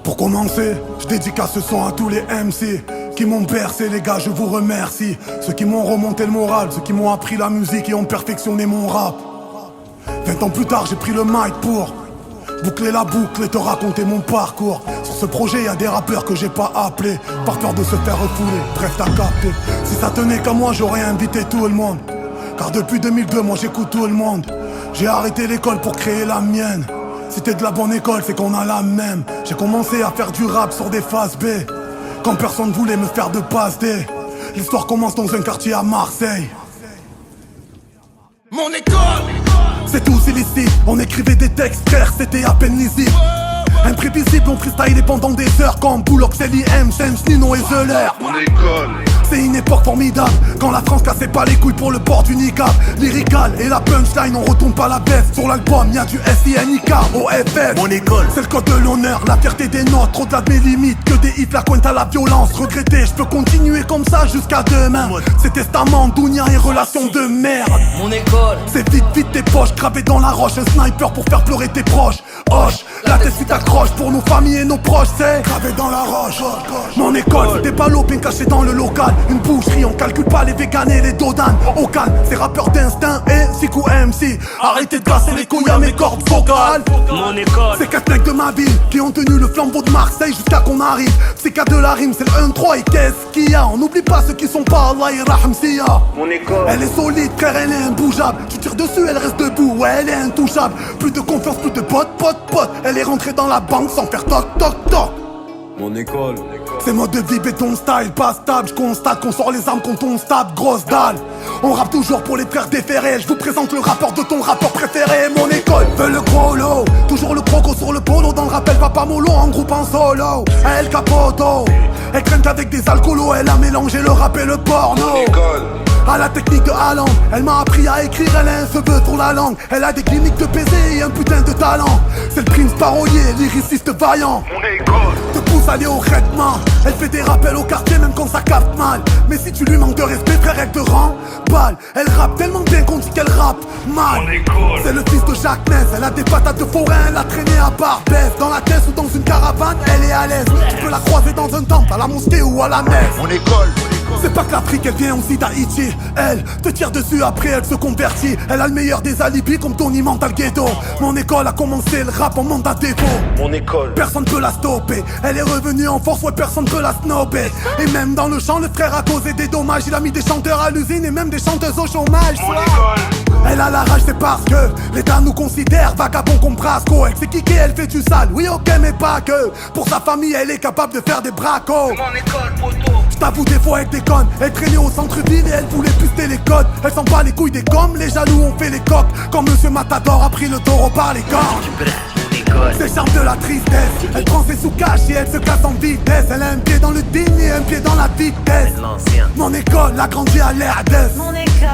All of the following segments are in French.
Pour commencer, je dédicace ce son à tous les MC qui m'ont bercé, les gars, je vous remercie. Ceux qui m'ont remonté le moral, ceux qui m'ont appris la musique et ont perfectionné mon rap. 20 ans plus tard, j'ai pris le mic pour boucler la boucle et te raconter mon parcours. Sur ce projet, y a des rappeurs que j'ai pas appelés par peur de se faire refouler, bref t'as capté. Si ça tenait qu'à moi, j'aurais invité tout le monde. Car depuis 2002, moi j'écoute tout le monde. J'ai arrêté l'école pour créer la mienne. Si t'es de la bonne école, c'est qu'on a la même. J'ai commencé à faire du rap sur des phases B, quand personne voulait me faire de passe D. L'histoire commence dans un quartier à Marseille. Mon école, c'est tous illicite. On écrivait des textes, frère, c'était à peine lisible. Imprévisible, on freestylait pendant des heures comme Bullock, Selly, M, James, Nino et Zeller. Mon école, c'est une époque formidable, quand la France cassait pas les couilles pour le port du niqab. Lyrical et la punchline, on retourne pas la baisse. Sur l'album, y'a du S-I-N-I-K, O-F-F. mon école, C'est le code de l'honneur, la fierté des nôtres, au-delà de mes limites, que des hits, la pointe à la violence. Regretter, je peux continuer comme ça jusqu'à demain. C'est testament, dounia et relations de merde. Mon école, C'est vite tes poches, gravé dans la roche. Un sniper pour faire pleurer tes proches. Hoche, la tête si t'accroches pour nos familles et nos proches. C'est gravé dans la roche. Mon école, c'était pas l'opin caché dans le local. Une boucherie, on calcule pas les véganes et les dodanes. Au calme, c'est rappeurs d'instinct et Sikou MC. Arrêtez de casser les couilles à mes cordes vocales. mon école, C'est 4 mecs de ma ville qui ont tenu le flambeau de Marseille jusqu'à qu'on arrive. C'est qu'à de la rime, c'est le 1-3 et qu'est-ce qu'il y a? On n'oublie pas ceux qui sont pas Allah Yarham Siya. mon école, Elle est solide, frère, elle est imbougeable. Tu tires dessus, elle reste debout, ouais, elle est intouchable. Plus de confiance, plus de pote. Elle est rentrée dans la banque sans faire toc. mon école, C'est mode de vie, béton style, pas stable. Je constate qu'on sort les armes quand on se tape, grosse dalle. On rappe toujours pour les frères déférés. Je vous présente le rappeur de ton rappeur préféré. Mon école veut le gros lot. Toujours le croco sur le polo. Dans le rappel, papa mollo en groupe en solo. Elle capoto. Elle traîne qu'avec des alcoolos. Elle a mélangé le rap et le porno. mon école, À la technique de Haaland, elle m'a appris à écrire, elle a un cheveu sur la langue. Elle a des cliniques de baiser et un putain de talent. C'est le prince parolier, lyriciste vaillant. mon école, Te pousse à aller au traitement. Elle fait des rappels au quartier même quand ça capte mal. Mais si tu lui manques de respect, frère, elle te rend balle. Elle rappe tellement bien qu'on dit qu'elle rappe mal. mon école, C'est le fils de Jacques Ness, elle a des patates de forain, elle a traîné à Barbès. Dans la caisse ou dans une caravane, elle est à l'aise. Tu peux la croiser dans un temple, à la mosquée ou à la messe. mon école, C'est pas que l'Afrique, elle vient aussi d'Haïti. Elle te tire dessus, après elle se convertit. Elle a le meilleur des alibis comme Tony Mental Ghetto. Mon école a commencé le rap en mandat défaut. mon école, Personne peut la stopper. Elle est revenue en force, ouais, personne peut la snobber. Et même dans le champ, le frère a causé des dommages. Il a mis des chanteurs à l'usine et même des chanteuses au chômage. mon école, Elle a la rage, c'est parce que l'État nous considère vagabonds comme Brasco. Elle s'est kické, elle fait du sale. Oui, ok, mais pas que. Pour sa famille, elle est capable de faire des bracos. mon école, poteau, J't'avoue des fois avec des connes. Elle traînait au centre-ville et elle voulait puster les codes. Elle s'en bat les couilles des coms, les jaloux ont fait les coques. Quand Monsieur Matador a pris le taureau par les cornes. C'est charme de la tristesse. Elle prend ses sous-caches et elle se casse en vitesse. Elle a un pied dans le digne et un pied dans la vitesse. Mon école a grandi à l'air d'Est. mon école.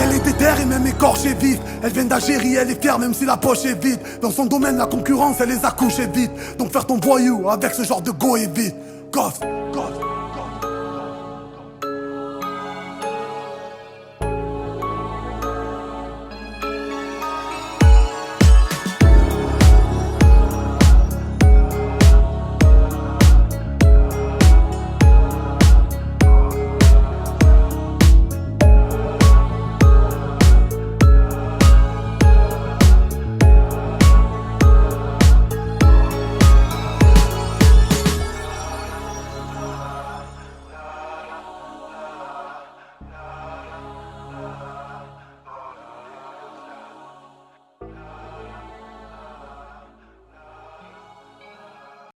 Elle est déterre et même écorchée vif. Elle vient d'Algérie, elle est fière même si la poche est vide. Dans son domaine, la concurrence, elle les a couchés vite. Donc faire ton voyou avec ce genre de go est vite. Gosse.